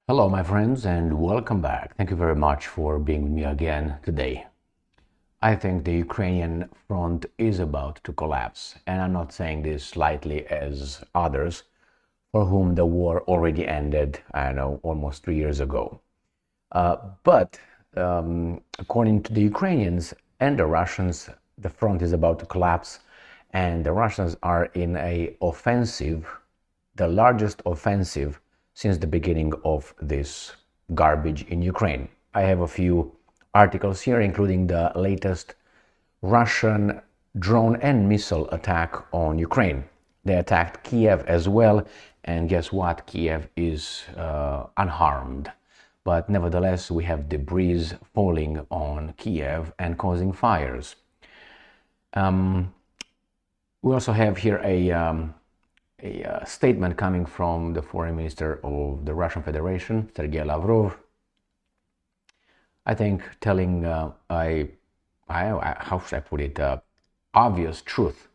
Hello, my friends, and welcome back. Thank you very much for being with me again today. I think the Ukrainian front is about to collapse, and I'm not saying this lightly as others for whom the war already ended, I don't know, almost 3 years ago. But according to the Ukrainians and the Russians, the front is about to collapse, and the Russians are in a offensive, the largest offensive since the beginning of this garbage in Ukraine. I have a few articles here, including the latest Russian drone and missile attack on Ukraine. They attacked Kiev as well, and guess what? Kiev is unharmed. But nevertheless, we have debris falling on Kiev and causing fires. We also have here a statement coming from the foreign minister of the Russian Federation, Sergei Lavrov. I think telling, how should I put it, obvious truth.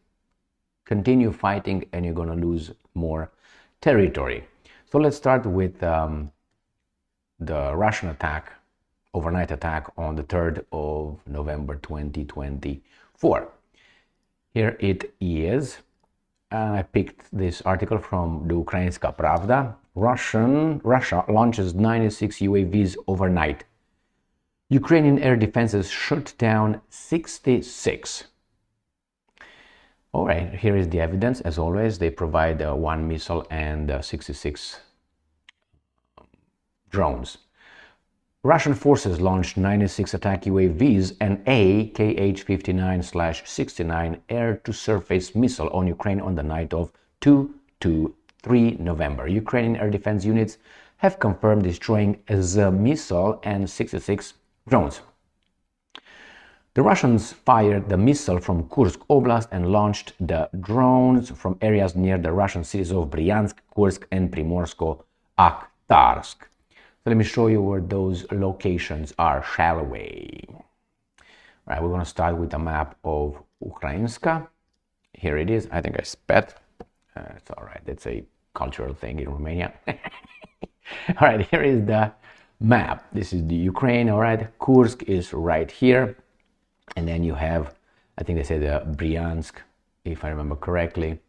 Continue fighting and you're going to lose more territory. So let's start with the Russian attack, overnight attack on the 3rd of November 2024. Here it is. I picked this article from the Ukrainska Pravda. Russia launches 96 UAVs overnight. Ukrainian air defenses shot down 66. All right, here is the evidence. As always, they provide one missile and 66 drones. Russian forces launched 96 attack UAVs and a Kh-59/69 air-to-surface missile on Ukraine on the night of 2-3 November. Ukrainian air defense units have confirmed destroying the missile and 66 drones. The Russians fired the missile from Kursk Oblast and launched the drones from areas near the Russian cities of Bryansk, Kursk, and Primorsko-Akhtarsk. So let me show you where those locations are, shall we? All right, we're going to start with a map of Ukrainska. Here it is. I think I spat. It's all right. It's a cultural thing in Romania. All right, here is the map. This is the Ukraine, all right? Kursk is right here. And then you have, I think they said Bryansk, if I remember correctly.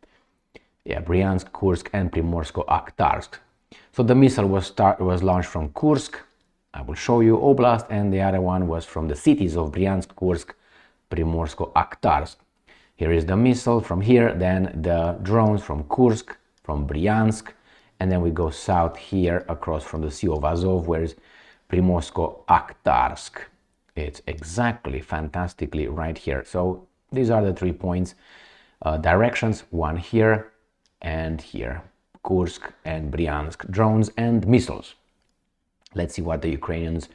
Yeah, Bryansk, Kursk, and Primorsko-Akhtarsk. So the missile was launched from Kursk, I will show you, Oblast, and the other one was from the cities of Bryansk, Kursk, Primorsko-Akhtarsk. Here is the missile from here, then the drones from Kursk, from Bryansk, and then we go south here across from the Sea of Azov, where is Primorsko-Akhtarsk. It's exactly, fantastically right here. So these are the 3 points, directions, one here and here. Kursk and Bryansk, drones and missiles. Let's see what the Ukrainians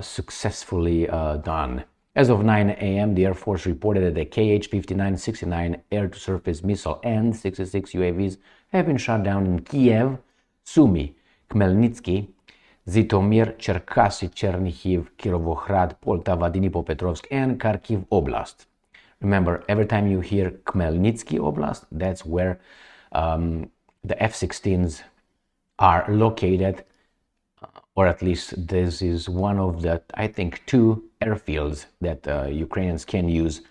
successfully done. As of 9 a.m., the Air Force reported that the Kh-59/69 air-to-surface missile and 66 UAVs have been shot down in Kiev, Sumy, Khmelnytsky, Zhytomyr, Cherkasy, Chernihiv, Kirovohrad, Poltava, Dnipropetrovsk, and Kharkiv Oblast. Remember, every time you hear Khmelnytsky Oblast, that's where the F-16s are located, or at least this is one of the, I think, 2 airfields that Ukrainians can use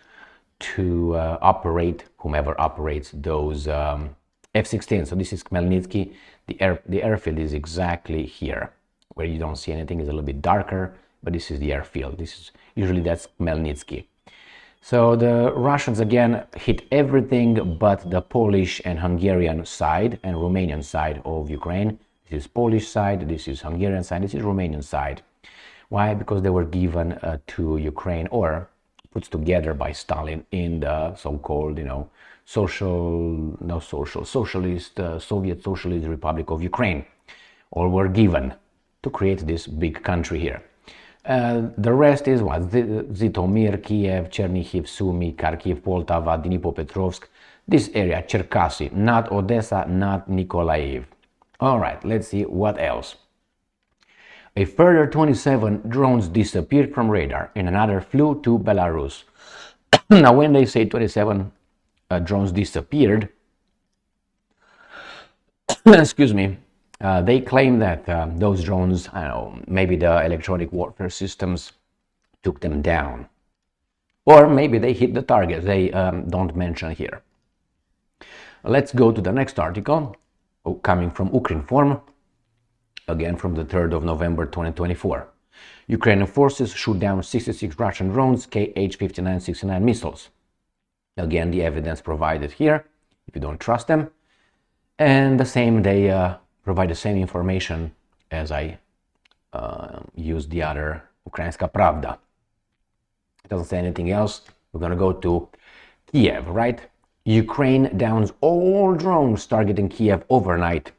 to operate, whomever operates those F-16. So this is Khmelnytsky. The airfield is exactly here. Where you don't see anything is a little bit darker, but this is the airfield. That's Khmelnytsky. So the Russians again hit everything but the Polish and Hungarian side and Romanian side of Ukraine. This is Polish side, this is Hungarian side, this is Romanian side. Why? Because they were given to Ukraine or put together by Stalin in the so-called, socialist, Soviet Socialist Republic of Ukraine. All were given to create this big country here. The rest is what? Zhytomyr, Kiev, Chernihiv, Sumy, Kharkiv, Poltava, Dnipropetrovsk. This area, Cherkasy, not Odessa, not Nikolaev. All right, let's see what else. A further 27 drones disappeared from radar and another flew to Belarus. Now, when they say 27 drones disappeared, excuse me, They claim that those drones, I don't know, maybe the electronic warfare systems took them down. Or maybe they hit the target. They don't mention here. Let's go to the next article, coming from Ukrinform, again from the 3rd of November 2024. Ukrainian forces shoot down 66 Russian drones, Kh-59-69 missiles. Again, the evidence provided here, if you don't trust them. And the same, they provide the same information as I used the other Ukrainska Pravda. It doesn't say anything else. We're going to go to Kiev, right? Ukraine downs all drones targeting Kiev overnight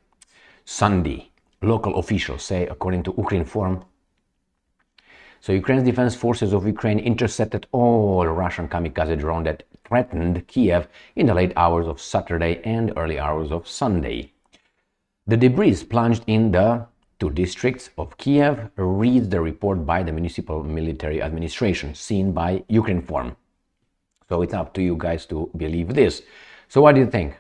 Sunday. Local officials say, according to Ukrinform. So Ukraine's defense forces of Ukraine intercepted all Russian kamikaze drones that threatened Kiev in the late hours of Saturday and early hours of Sunday. The debris plunged in the two districts of Kiev, reads the report by the Municipal Military Administration, seen by Ukrinform. So it's up to you guys to believe this. So what do you think?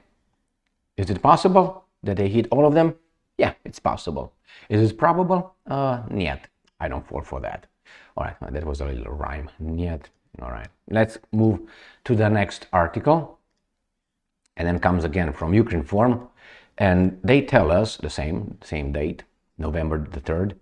Is it possible that they hit all of them? Yeah, it's possible. Is it probable? Niet. I don't fall for that. All right, that was a little rhyme. Niet. All right, let's move to the next article. And then comes again from Ukrinform. And they tell us the same date, November the 3rd.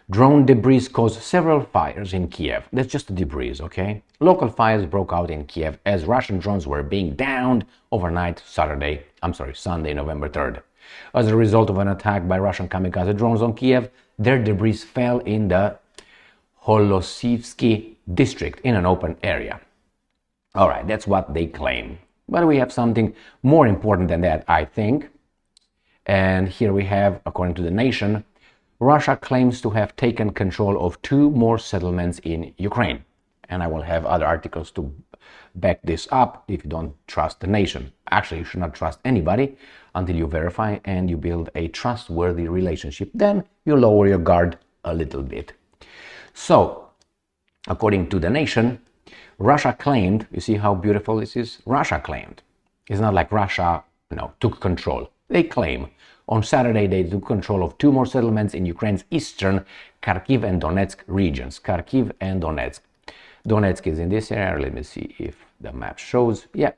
Drone debris caused several fires in Kiev. That's just the debris, okay? Local fires broke out in Kiev as Russian drones were being downed overnight Sunday, November 3rd. As a result of an attack by Russian kamikaze drones on Kiev, their debris fell in the Holosivsky district in an open area. All right, that's what they claim. But we have something more important than that, I think. And here we have, according to The Nation, Russia claims to have taken control of 2 more settlements in Ukraine. And I will have other articles to back this up if you don't trust The Nation. Actually, you should not trust anybody until you verify and you build a trustworthy relationship. Then you lower your guard a little bit. So, according to The Nation, Russia claimed, you see how beautiful this is? Russia claimed. It's not like Russia, took control. They claim. On Saturday, they took control of 2 more settlements in Ukraine's eastern Kharkiv and Donetsk regions. Kharkiv and Donetsk. Donetsk is in this area. Let me see if the map shows. Yeah,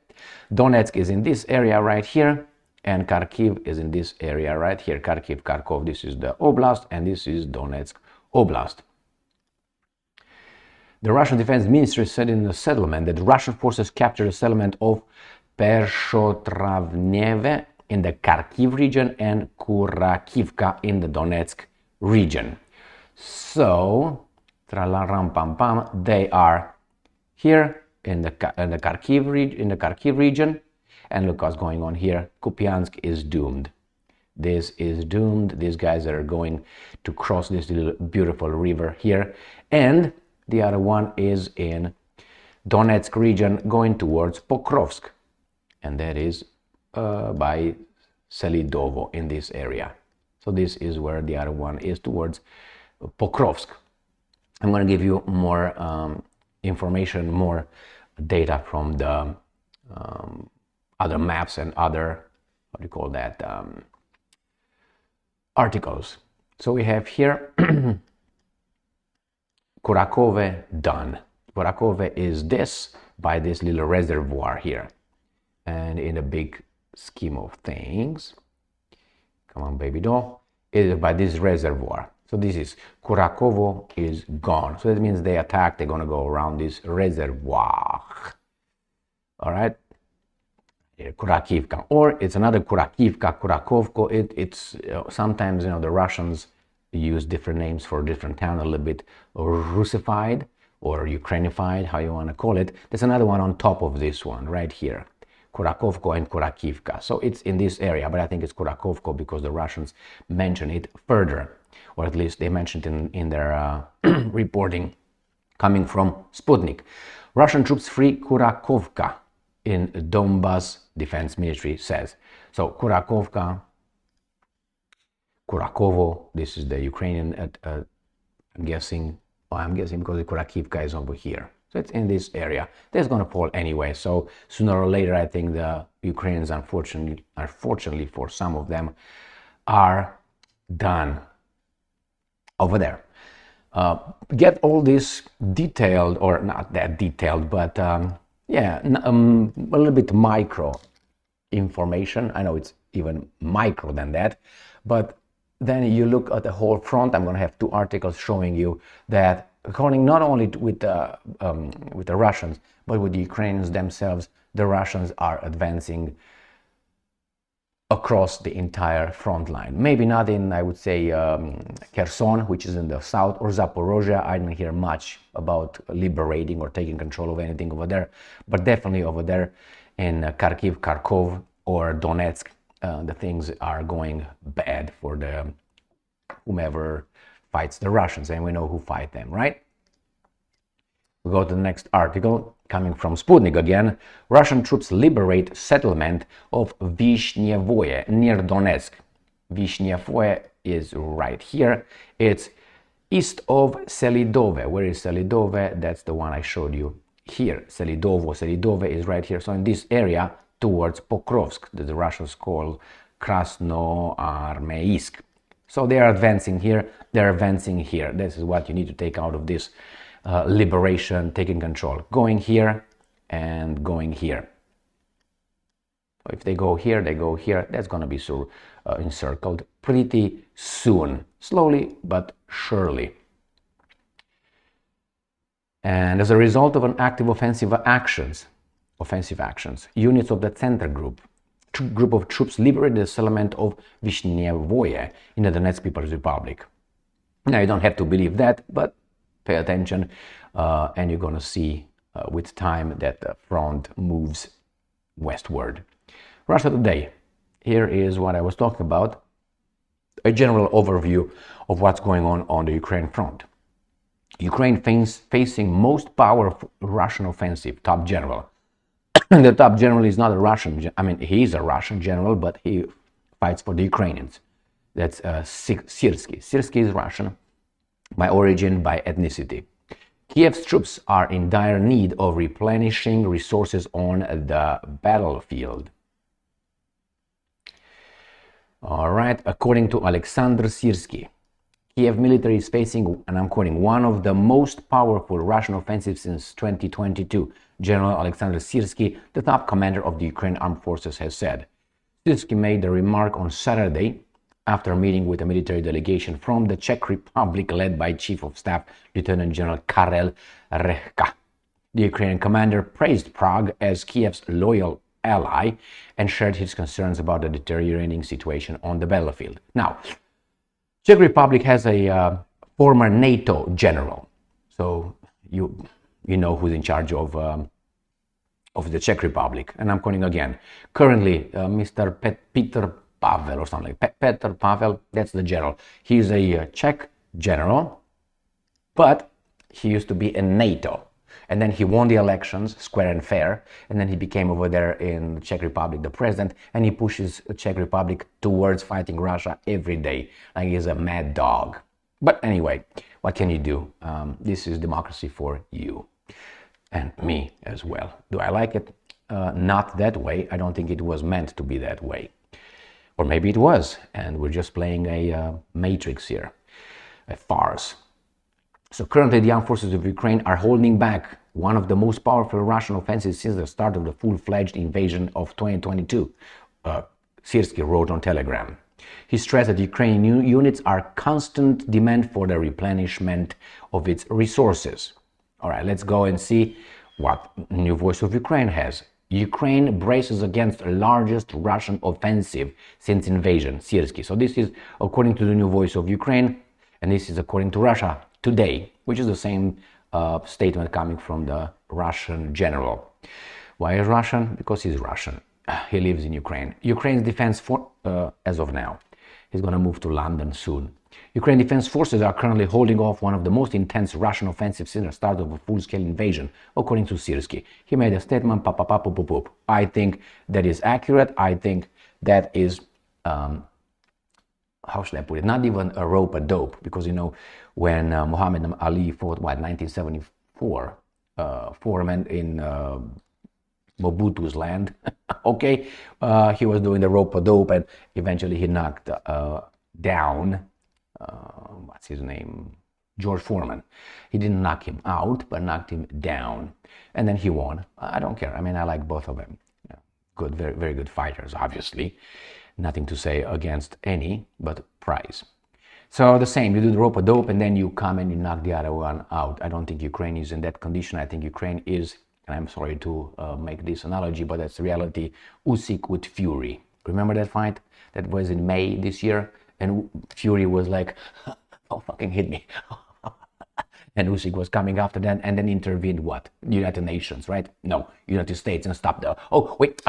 Donetsk is in this area right here, and Kharkiv is in this area right here. Kharkiv, Kharkov, this is the oblast, and this is Donetsk Oblast. The Russian Defense Ministry said in the settlement that Russian forces captured the settlement of Pershotravneve in the Kharkiv region and Kurakhovka in the Donetsk region. So, they are here in the Kharkiv region, and look what's going on here. Kupiansk is doomed. This is doomed. These guys are going to cross this little beautiful river here, and the other one is in Donetsk region going towards Pokrovsk, and that is by Selidovo in this area. So this is where the other one is, towards Pokrovsk. I'm going to give you more information, more data from the other maps and other, articles. So we have here Kurakhovka done. Kurakhovka is this, by this little reservoir here. And in a big scheme of things, come on baby doll, is by this reservoir. So this is Kurakhovka is gone. So that means they attack, they're going to go around this reservoir. All right. Kurakhovka, or it's another Kurakhovka, Kurakhovka. It's sometimes, the Russians use different names for different towns, a little bit Russified or Ukrainified, how you want to call it. There's another one on top of this one right here. Kurakhovka and Kurakhovka. So it's in this area, but I think it's Kurakhovka because the Russians mention it further, or at least they mentioned it in their reporting coming from Sputnik. Russian troops free Kurakhovka in Donbas, defense ministry says. So Kurakhovka, Kurakhovo, this is the Ukrainian, I'm guessing because the Kurakhovka is over here. So it's in this area. That's going to fall anyway. So sooner or later, I think the Ukrainians, unfortunately for some of them, are done over there. Get all this detailed, or not that detailed, but yeah, a little bit micro information. I know it's even micro than that, but then you look at the whole front. I'm going to have two articles showing you that, according not only with the Russians, but with the Ukrainians themselves, the Russians are advancing across the entire front line. Maybe not in, I would say, Kherson, which is in the south, or Zaporozhye. I didn't hear much about liberating or taking control of anything over there, but definitely over there in Kharkiv, Kharkov, or Donetsk, the things are going bad for the whomever fights the Russians, and we know who fight them, right? We go to the next article, coming from Sputnik again. Russian troops liberate settlement of Vishnevoye near Donetsk. Vishnevoye is right here. It's east of Selidove. Where is Selidove? That's the one I showed you here. Selidove is right here. So in this area towards Pokrovsk, that the Russians call Krasnoarmeysk. So they are advancing here. They're advancing here. This is what you need to take out of this. Liberation, taking control, going here and going here. If they go here, they go here. That's going to be encircled pretty soon, slowly but surely. And as a result of an active offensive actions, units of the Center group of troops liberated the settlement of Vishnevoye in the Donetsk People's Republic. Now, you don't have to believe that, but pay attention, and you're going to see with time that the front moves westward. Russia Today. Here is what I was talking about, a general overview of what's going on the Ukraine front. Ukraine facing most powerful Russian offensive, top general. The top general is not a Russian, I mean, he is a Russian general, but he fights for the Ukrainians. That's Syrsky. Syrsky is Russian by origin, by ethnicity. Kiev's troops are in dire need of replenishing resources on the battlefield. All right, according to Alexander Syrsky, Kiev military is facing, and I'm quoting, one of the most powerful Russian offensives since 2022. General Alexander Syrsky, the top commander of the Ukrainian armed forces, has said. Syrsky made the remark on Saturday after meeting with a military delegation from the Czech Republic led by Chief of Staff Lieutenant General Karel Rehka. The Ukrainian commander praised Prague as Kiev's loyal ally and shared his concerns about the deteriorating situation on the battlefield. Now, Czech Republic has a former NATO general, so you know who's in charge of the Czech Republic, and I'm quoting again. Currently, Mr. Peter Pavel or something like Petr Pavel, that's the general. He's a Czech general, but he used to be in NATO. And then he won the elections, square and fair, and then he became over there in the Czech Republic the president, and he pushes the Czech Republic towards fighting Russia every day, like he's a mad dog. But anyway, what can you do? This is democracy for you and me as well. Do I like it? Not that way. I don't think it was meant to be that way. Or maybe it was, and we're just playing a matrix here, a farce. So currently the armed forces of Ukraine are holding back one of the most powerful Russian offensives since the start of the full-fledged invasion of 2022, Syrsky wrote on Telegram. He stressed that Ukrainian units are constant demand for the replenishment of its resources. All right, let's go and see what New Voice of Ukraine has. Ukraine braces against the largest Russian offensive since invasion, Syrsky. So this is according to the New Voice of Ukraine, and this is according to Russia Today, which is the same statement coming from the Russian general. Why is Russian? Because he's Russian. He lives in Ukraine. Ukraine's defense as of now, he's going to move to London soon. Ukraine defense forces are currently holding off one of the most intense Russian offensives since the start of a full-scale invasion, according to Syrsky. He made a statement, I think that is accurate. I think that is, how should I put it, not even a rope-a-dope, because, you know, when Muhammad Ali fought, 1974, foreman in Mobutu's land, okay, he was doing the rope-a-dope, and eventually he knocked down, what's his name? George Foreman. He didn't knock him out, but knocked him down. And then he won. I don't care. I mean, I like both of them. Yeah. Good, very, very good fighters, obviously. Nothing to say against any, but prize. So the same, you do the rope-a-dope and then you come and you knock the other one out. I don't think Ukraine is in that condition. I think Ukraine is, and I'm sorry to make this analogy, but that's the reality, Usyk with Fury. Remember that fight? That was in May this year? And Fury was like, oh, fucking hit me. And Usyk was coming after that and then intervened what? United Nations, right? No, United States, and stopped the, oh, wait,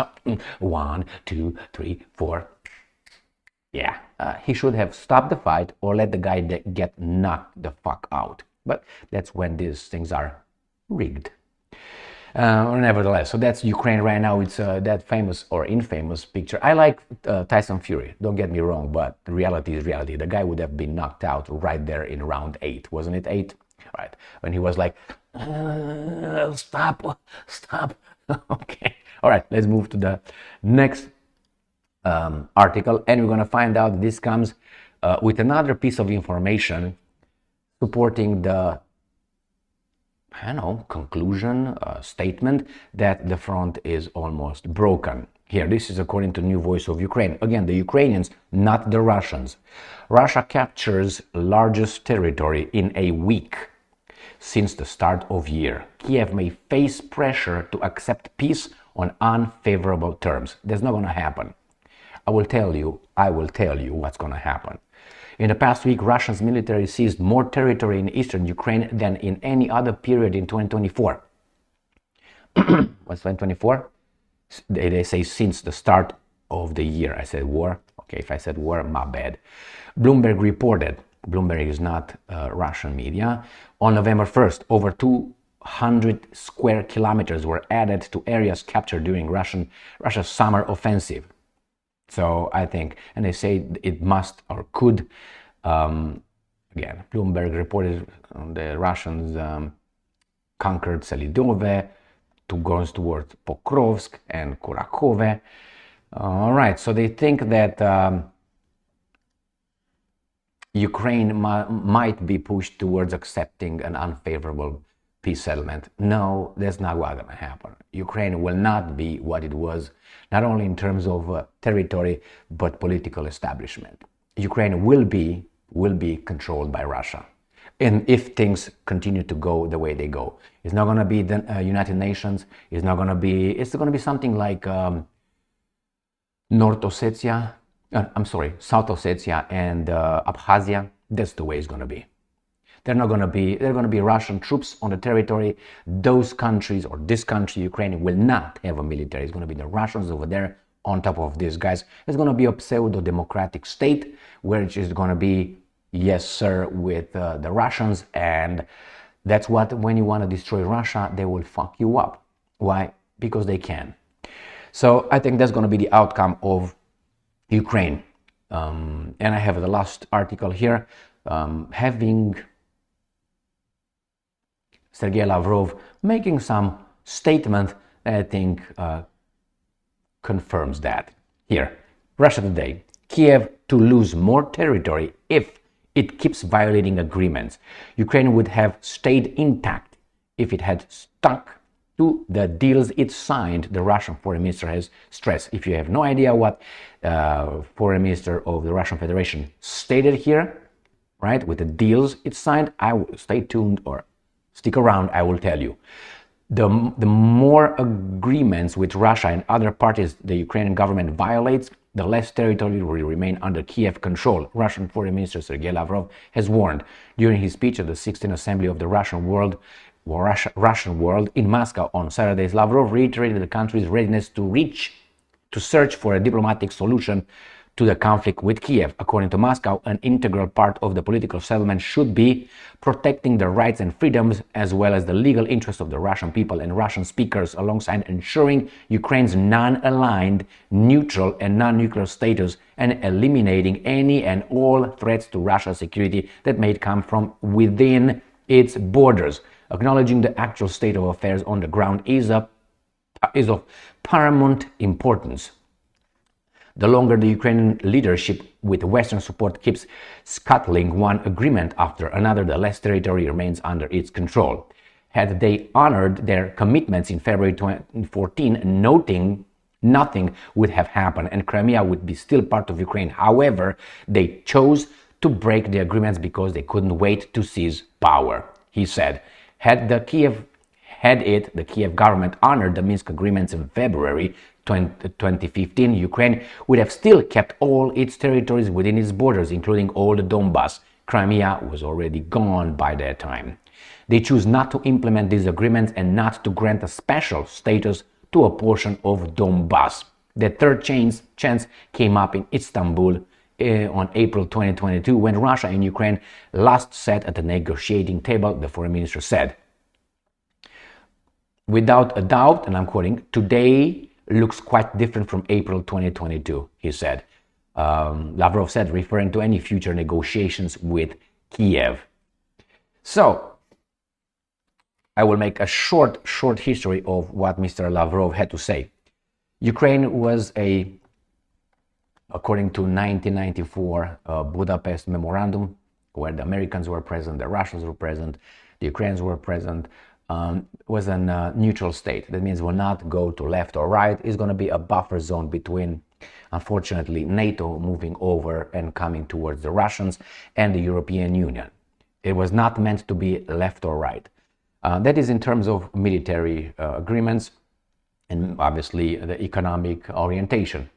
1, 2, 3, 4. Yeah, he should have stopped the fight or let the guy get knocked the fuck out. But that's when these things are rigged. Nevertheless, so that's Ukraine right now. It's that famous or infamous picture. I like Tyson Fury, don't get me wrong, but the reality is reality. The guy would have been knocked out right there in round 8, wasn't it 8? Right, when he was like, stop. Okay, all right, let's move to the next article, and we're going to find out this comes with another piece of information supporting the, I don't know, conclusion, statement that the front is almost broken. Here, this is according to New Voice of Ukraine. Again, the Ukrainians, not the Russians. Russia captures largest territory in a week since the start of year. Kiev may face pressure to accept peace on unfavorable terms. That's not going to happen. I will tell you what's going to happen. In the past week, Russia's military seized more territory in eastern Ukraine than in any other period in 2024. What's 2024? They say since the start of the year. I said war. Okay, if I said war, my bad. Bloomberg reported, Bloomberg is not Russian media, on November 1st, over 200 square kilometers were added to areas captured during Russia's summer offensive. So I think, and they say it must or could, again, Bloomberg reported the Russians conquered Selidove, goes towards Pokrovsk and Kurakhovka. All right, so they think that Ukraine might be pushed towards accepting an unfavorable peace settlement. No, that's not what's going to happen. Ukraine will not be what it was, not only in terms of territory, but political establishment. Ukraine will be controlled by Russia. And if things continue to go the way they go, it's not going to be the United Nations. It's going to be something like South Ossetia and Abkhazia. That's the way it's going to be. They're going to be Russian troops on the territory. Those countries, or this country, Ukraine, will not have a military. It's going to be the Russians over there on top of these guys. It's going to be a pseudo-democratic state, which is going to be, yes, sir, with the Russians. And that's what, when you want to destroy Russia, they will fuck you up. Why? Because they can. So I think that's going to be the outcome of Ukraine. And I have the last article here, having Sergei Lavrov making some statement that I think confirms that. Here, Russia Today, Kiev to lose more territory if it keeps violating agreements. Ukraine would have stayed intact if it had stuck to the deals it signed, the Russian foreign minister has stressed. If you have no idea what foreign minister of the Russian Federation stated here, right, with the deals it signed, I will stay tuned or stick around, I will tell you. The more agreements with Russia and other parties the Ukrainian government violates, the less territory will remain under Kiev control, Russian Foreign Minister Sergei Lavrov has warned. During his speech at the 16th Assembly of the Russian World in Moscow on Saturday, Lavrov reiterated the country's readiness to search for a diplomatic solution to the conflict with Kiev. According to Moscow, an integral part of the political settlement should be protecting the rights and freedoms as well as the legal interests of the Russian people and Russian speakers, alongside ensuring Ukraine's non-aligned, neutral and non-nuclear status and eliminating any and all threats to Russia's security that may come from within its borders. Acknowledging the actual state of affairs on the ground is of paramount importance. The longer the Ukrainian leadership with Western support keeps scuttling one agreement after another, the less territory remains under its control. Had they honored their commitments in February 2014, nothing would have happened and Crimea would be still part of Ukraine. However, they chose to break the agreements because they couldn't wait to seize power, he said. Had the Kiev government honored the Minsk agreements in February 2015, Ukraine would have still kept all its territories within its borders, including all the Donbas. Crimea was already gone by that time. They choose not to implement these agreements and not to grant a special status to a portion of Donbas. The third chance came up in Istanbul on April 2022 when Russia and Ukraine last sat at the negotiating table, the foreign minister said. Without a doubt, and I'm quoting, today looks quite different from April 2022, he said. Lavrov said, referring to any future negotiations with Kiev. So, I will make a short history of what Mr. Lavrov had to say. Ukraine was according to 1994 Budapest Memorandum, where the Americans were present, the Russians were present, the Ukrainians were present, was a neutral state. That means will not go to left or right. It's going to be a buffer zone between, unfortunately, NATO moving over and coming towards the Russians and the European Union. It was not meant to be left or right. That is in terms of military agreements and obviously the economic orientation.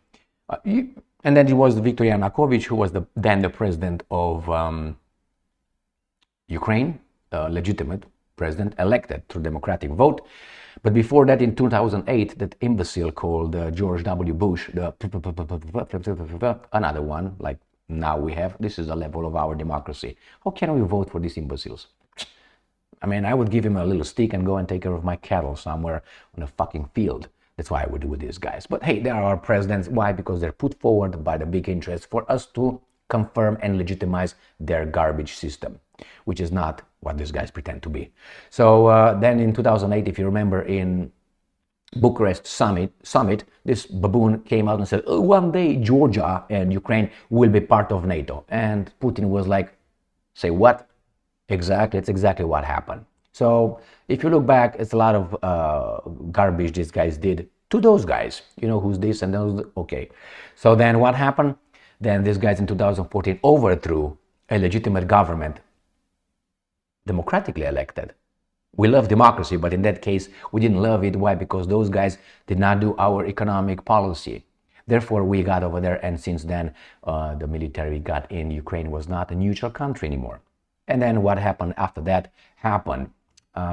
And then it was Viktor Yanukovych, who was then the president of Ukraine, legitimate president, elected through democratic vote. But before that, in 2008, that imbecile called George W. Bush, another one, like now we have, this is the level of our democracy. How can we vote for these imbeciles? I mean, I would give him a little stick and go and take care of my cattle somewhere on a fucking field. That's why I would do with these guys. But hey, they are our presidents. Why? Because they're put forward by the big interests for us to confirm and legitimize their garbage system, which is not what these guys pretend to be. So then in 2008, if you remember, in Bucharest summit, this baboon came out and said, oh, one day Georgia and Ukraine will be part of NATO. And Putin was like, say what? Exactly, it's exactly what happened. So if you look back, it's a lot of garbage these guys did to those guys. You know who's this and those, okay. So then what happened? Then these guys in 2014 overthrew a legitimate government, democratically elected. We love democracy, but in that case, we didn't love it. Why? Because those guys did not do our economic policy. Therefore, we got over there, and since then, the military got in. Ukraine was not a neutral country anymore. And then what happened after that happened.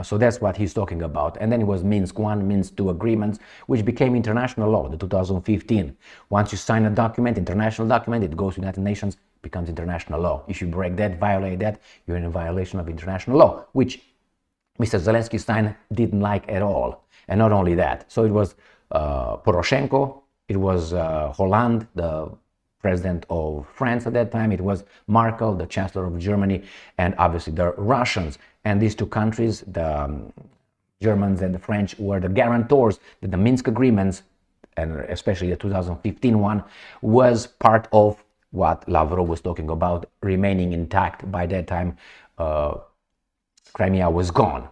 So that's what he's talking about. And then it was Minsk I, Minsk II agreements, which became international law, the 2015. Once you sign a document, international document, it goes to United Nations, becomes international law. If you break that, violate that, you're in a violation of international law, which Mr. Zelensky didn't like at all. And not only that. So it was Poroshenko, it was Hollande, the president of France at that time, it was Merkel, the chancellor of Germany, and obviously the Russians. And these two countries, the Germans and the French, were the guarantors that the Minsk agreements, and especially the 2015 one, was part of what Lavrov was talking about, remaining intact. By that time, Crimea was gone.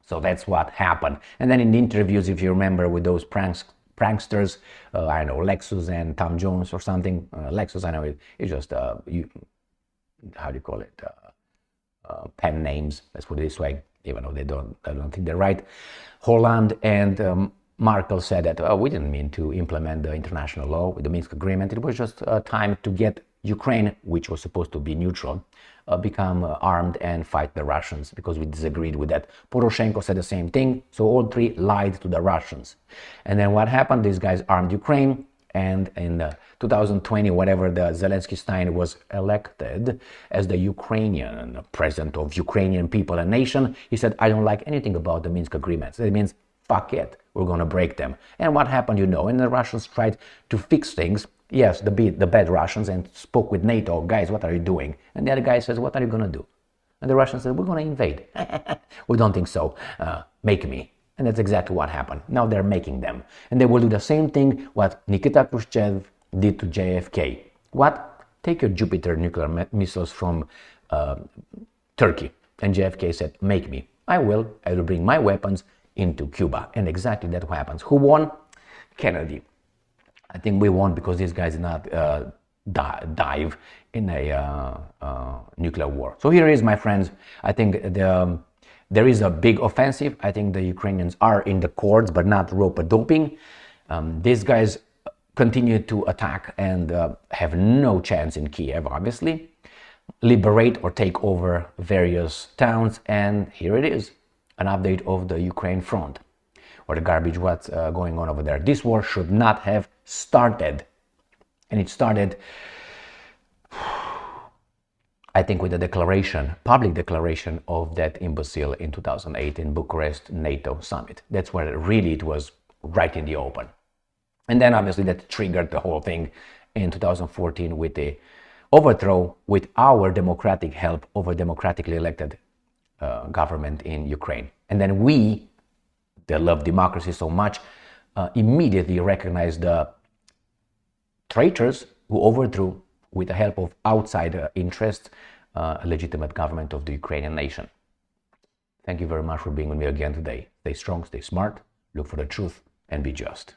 So that's what happened. And then in the interviews, if you remember, with those pranksters, I don't know, Lexus and Tom Jones or something. Lexus, I know it's just, how do you call it? Pen names, let's put it this way, even though I don't think they're right. Hollande and Merkel said that we didn't mean to implement the international law with the Minsk agreement. It was just time to get Ukraine, which was supposed to be neutral, become armed and fight the Russians, because we disagreed with that. Poroshenko said the same thing, so all three lied to the Russians. And then what happened? These guys armed Ukraine, and in 2020, whatever, the Zelensky was elected as the Ukrainian president of Ukrainian people and nation. He said, I don't like anything about the Minsk agreements. That means, fuck it, we're going to break them. And what happened, you know, and the Russians tried to fix things. Yes, the bad Russians, and spoke with NATO, guys, what are you doing? And the other guy says, what are you going to do? And the Russians said, we're going to invade. We don't think so. Make me. And that's exactly what happened. Now they're making them. And they will do the same thing what Nikita Khrushchev did to JFK. What? Take your Jupiter nuclear missiles from Turkey. And JFK said, make me. I will bring my weapons into Cuba. And exactly that happens. Who won? Kennedy. I think we won because these guys did not dive in a nuclear war. So here is, my friends, I think there is a big offensive. I think the Ukrainians are in the courts, but not rope-a-doping. These guys continue to attack and have no chance in Kiev, obviously. Liberate or take over various towns, and here it is, an update of the Ukraine front, or the garbage what's going on over there. This war should not have started, and it started, I think, with the declaration, public declaration of that imbecile in 2008 in Bucharest NATO summit. That's where really it was right in the open. And then obviously that triggered the whole thing in 2014 with the overthrow, with our democratic help, over democratically elected government in Ukraine. And then we, that love democracy so much, immediately recognized the traitors who overthrew, with the help of outside interests, a legitimate government of the Ukrainian nation. Thank you very much for being with me again today. Stay strong, stay smart, look for the truth, and be just.